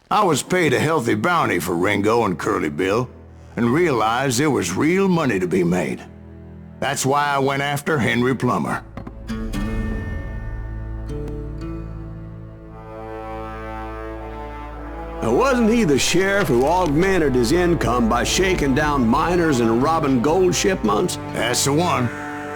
I was paid a healthy bounty for Ringo and Curly Bill, and realized there was real money to be made. That's why I went after Henry Plummer. Now, wasn't he the sheriff who augmented his income by shaking down miners and robbing gold shipments? That's the one.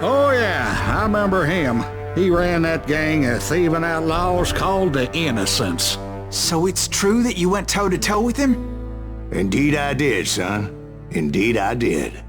Oh yeah, I remember him. He ran that gang of thieving outlaws called the Innocents. So it's true that you went toe-to-toe with him? Indeed I did, son. Indeed I did.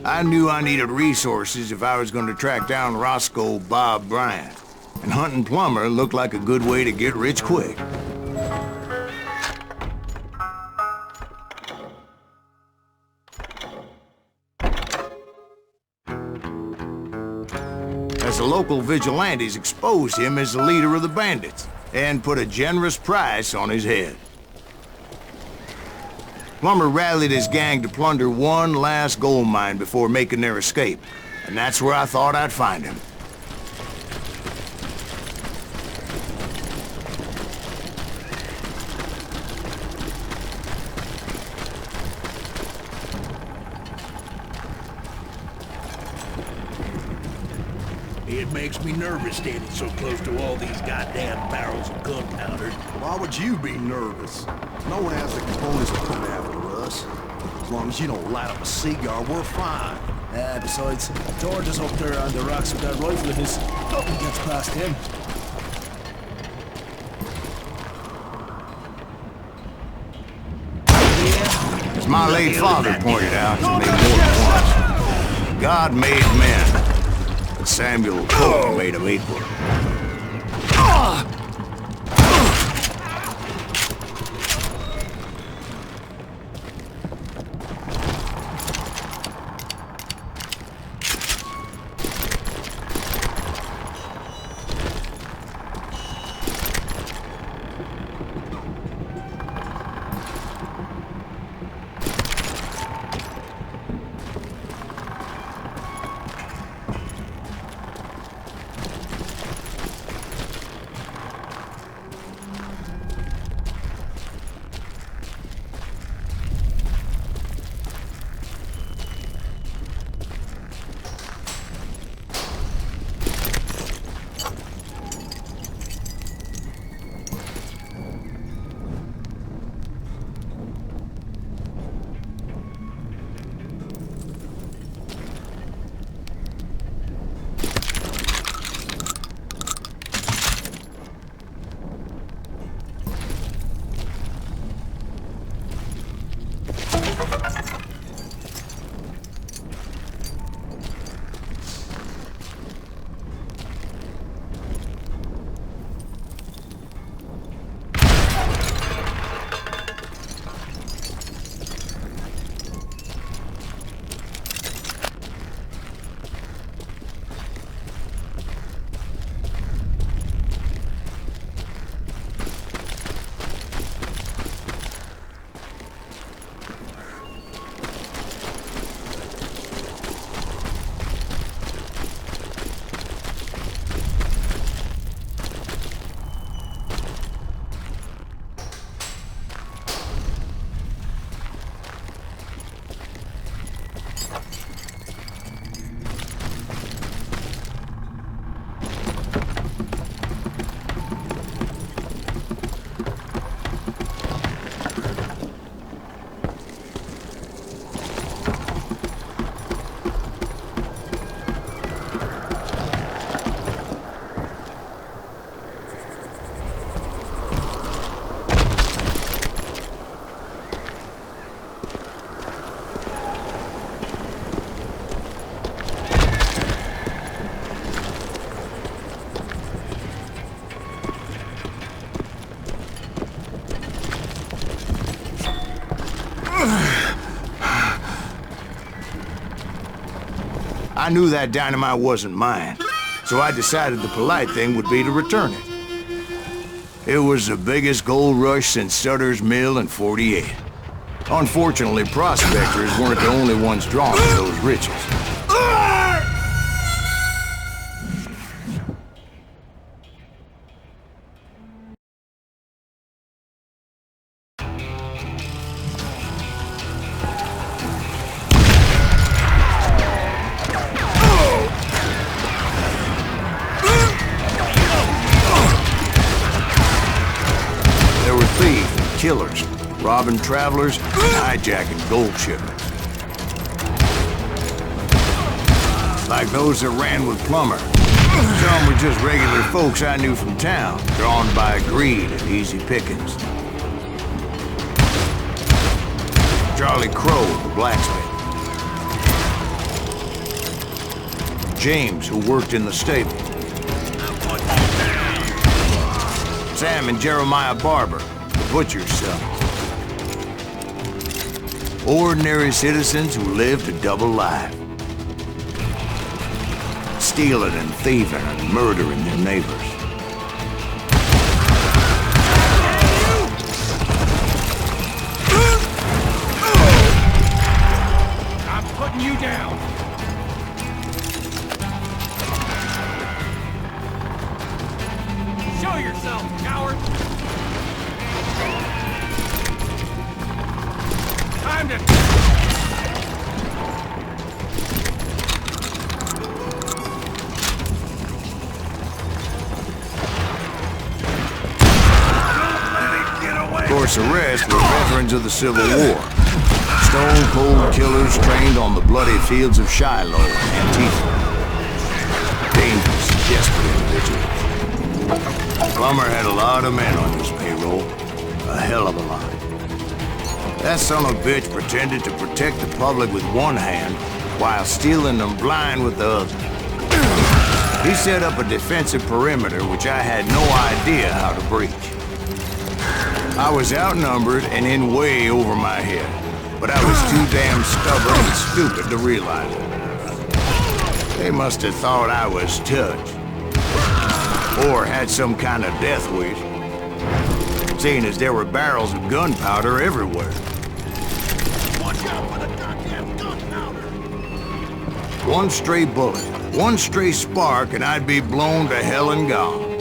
I knew I needed resources if I was going to track down Roscoe Bob Bryant, and hunting Plummer looked like a good way to get rich quick. As the local vigilantes exposed him as the leader of the bandits, and put a generous price on his head. Plummer rallied his gang to plunder one last gold mine before making their escape, and that's where I thought I'd find him. It makes me nervous standing so close to all these goddamn barrels of gunpowder. Why would you be nervous? No one has the components to come after us. As long as you don't light up a cigar, we're fine. Besides, George is up there on the rocks with that rifle of his. Nothing gets past him. As my late father pointed out to me more than once, God made men, but Samuel Cole made them equal. I knew that dynamite wasn't mine, so I decided the polite thing would be to return it. It was the biggest gold rush since Sutter's Mill in '48. Unfortunately, prospectors weren't the only ones drawn to those riches. There were thieves and killers, robbing travelers, and hijacking gold shipments. Like those that ran with Plummer. Some were just regular folks I knew from town, drawn by greed and easy pickings. Charlie Crow, the blacksmith. James, who worked in the stable. Sam and Jeremiah Barber, the butcher's son. Ordinary citizens who lived a double life. Stealing and thieving and murdering their neighbors. I'm putting you down. Show yourself, coward. Time to... Of course, the rest were veterans of the Civil War. Stone-cold killers trained on the bloody fields of Shiloh and Antifa. Dangerous, desperate individuals. Plummer had a lot of men on his payroll. A hell of a lot. That son of a bitch pretended to protect the public with one hand while stealing them blind with the other. He set up a defensive perimeter which I had no idea how to breach. I was outnumbered and in way over my head, but I was too damn stubborn and stupid to realize it. They must have thought I was touched, or had some kind of death wish, seeing as there were barrels of gunpowder everywhere. Watch out for the goddamn gunpowder! One stray bullet, one stray spark, and I'd be blown to hell and gone.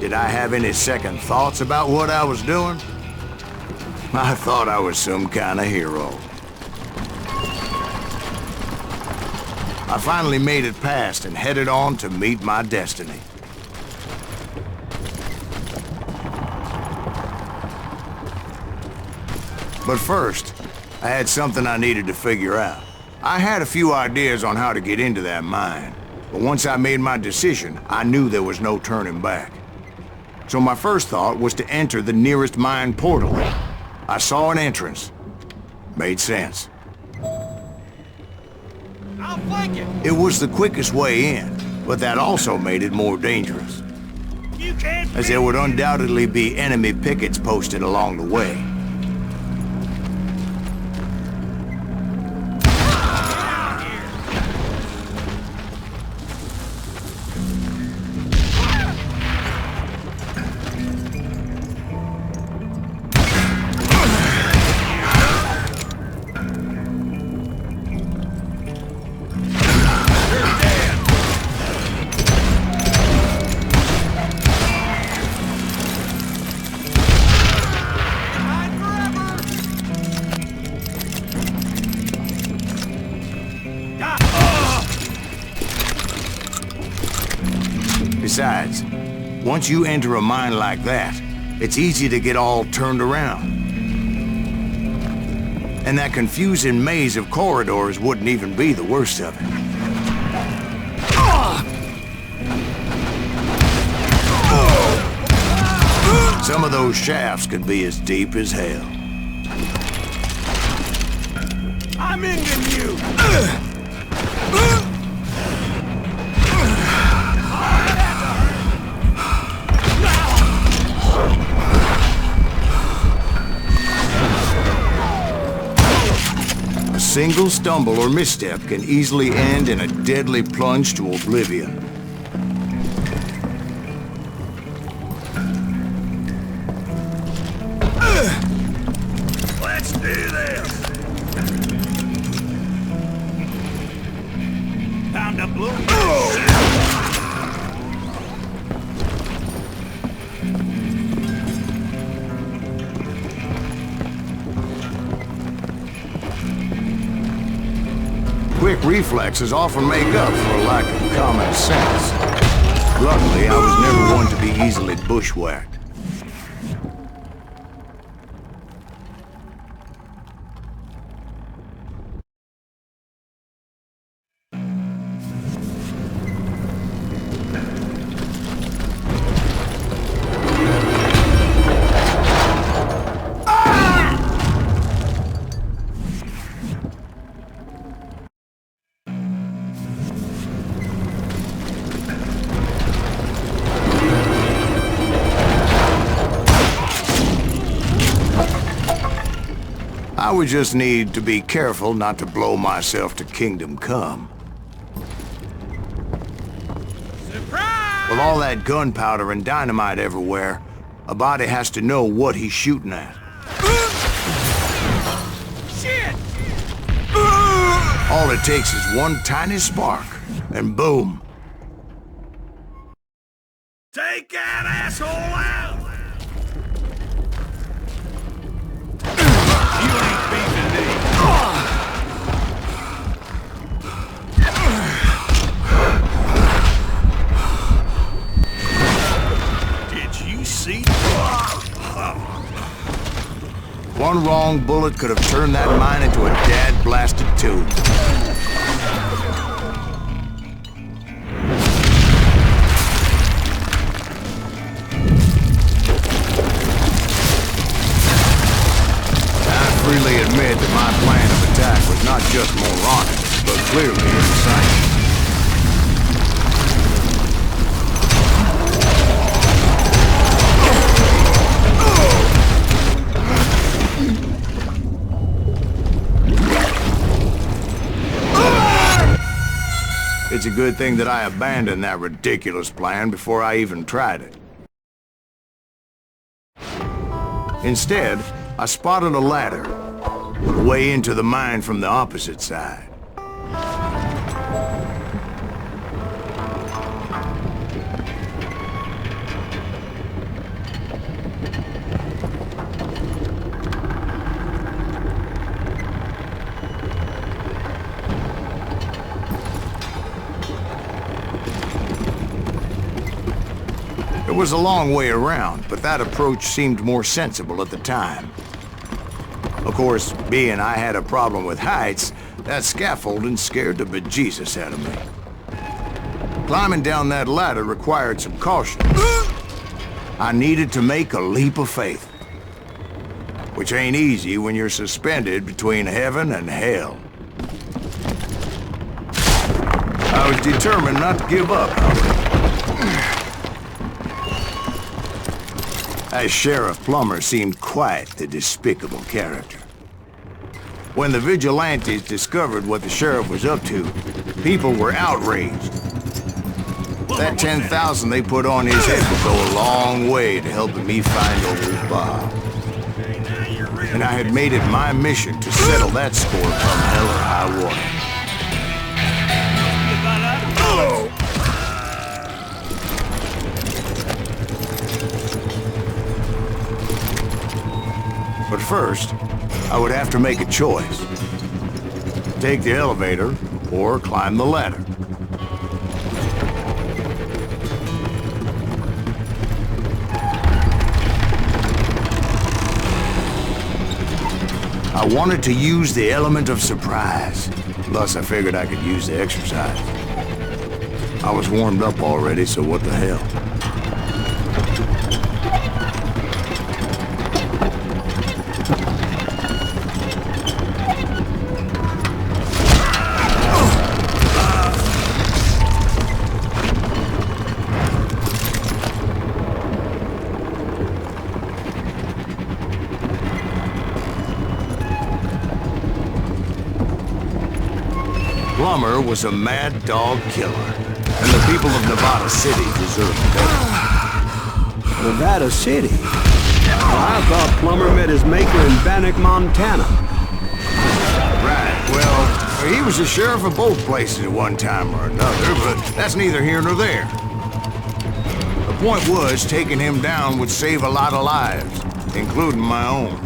Did I have any second thoughts about what I was doing? I thought I was some kind of hero. I finally made it past and headed on to meet my destiny. But first, I had something I needed to figure out. I had a few ideas on how to get into that mine, but once I made my decision, I knew there was no turning back. So my first thought was to enter the nearest mine portal. I saw an entrance. Made sense. I'll flank it! It was the quickest way in, but that also made it more dangerous, You can't... as there would undoubtedly be enemy pickets posted along the way. Besides, once you enter a mine like that, it's easy to get all turned around. And that confusing maze of corridors wouldn't even be the worst of it. Some of those shafts could be as deep as hell. I'm ending you! single stumble or misstep can easily end in a deadly plunge to oblivion. Let's do this! Time to blow. Quick reflexes often make up for a lack of common sense. Luckily, I was never one to be easily bushwhacked. I would just need to be careful not to blow myself to kingdom come. Surprise! With all that gunpowder and dynamite everywhere, a body has to know what he's shooting at. Shit! All it takes is one tiny spark, and boom. Take that asshole out! You ain't beating me. Did you see? One wrong bullet could have turned that mine into a dad-blasted tomb. I freely admit that my plan of attack was not just moronic, but clearly insane. It's a good thing that I abandoned that ridiculous plan before I even tried it. Instead, I spotted a ladder, way into the mine from the opposite side. It was a long way around, but that approach seemed more sensible at the time. Of course, being I had a problem with heights, that scaffolding scared the bejesus out of me. Climbing down that ladder required some caution. I needed to make a leap of faith, which ain't easy when you're suspended between heaven and hell. I was determined not to give up, however. As Sheriff Plummer seemed quite the despicable character. When the vigilantes discovered what the sheriff was up to, people were outraged. That 10,000 they put on his head would go a long way to helping me find old Bob. And I had made it my mission to settle that score from hell or high water. But first, I would have to make a choice. Take the elevator or climb the ladder. I wanted to use the element of surprise. Plus, I figured I could use the exercise. I was warmed up already, so what the hell? Plummer was a mad dog killer, and the people of Nevada City deserved better. Nevada City? I thought Plummer met his maker in Bannock, Montana. Right, well, he was the sheriff of both places at one time or another, but that's neither here nor there. The point was, taking him down would save a lot of lives, including my own.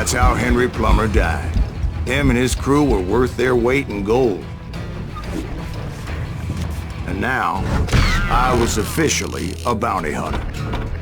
That's how Henry Plummer died. Him and his crew were worth their weight in gold. And now, I was officially a bounty hunter.